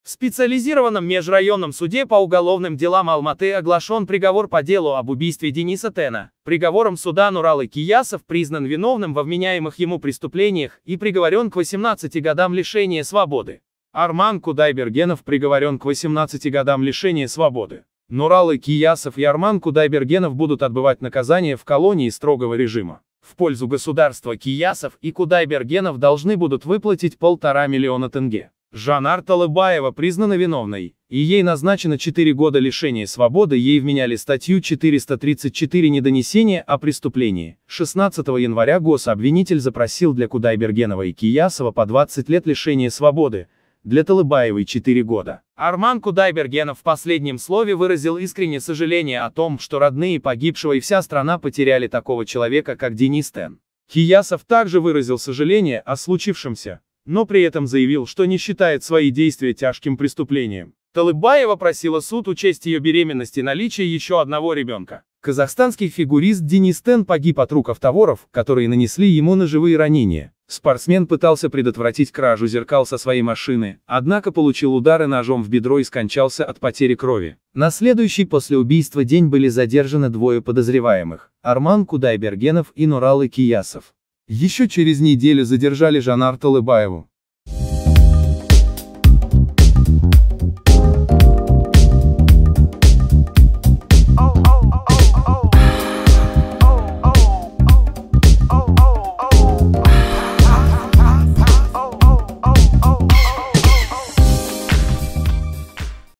В специализированном межрайонном суде по уголовным делам Алматы оглашен приговор по делу об убийстве Дениса Тена. Приговором суда Нуралы Киясов признан виновным во вменяемых ему преступлениях и приговорен к 18 годам лишения свободы. Арман Кудайбергенов приговорен к 18 годам лишения свободы. Нуралы Киясов и Арман Кудайбергенов будут отбывать наказание в колонии строгого режима. В пользу государства Киясов и Кудайбергенов должны будут выплатить 1,5 миллиона тенге. Жанар Талыбаева признана виновной, и ей назначено 4 года лишения свободы, ей вменяли статью 434 «Недонесение о преступлении». 16 января гособвинитель запросил для Кудайбергенова и Киясова по 20 лет лишения свободы, для Талыбаевой 4 года. Арман Кудайбергенов в последнем слове выразил искреннее сожаление о том, что родные погибшего и вся страна потеряли такого человека, как Денис Тен. Киясов также выразил сожаление о случившемся, но при этом заявил, что не считает свои действия тяжким преступлением. Талыбаева просила суд учесть ее беременность и наличие еще одного ребенка. Казахстанский фигурист Денис Тен погиб от рук автоворов, которые нанесли ему ножевые ранения. Спортсмен пытался предотвратить кражу зеркал со своей машины, однако получил удары ножом в бедро и скончался от потери крови. На следующий после убийства день были задержаны двое подозреваемых – Арман Кудайбергенов и Нуралы Киясов. Еще через неделю задержали Жанар Талыбаеву.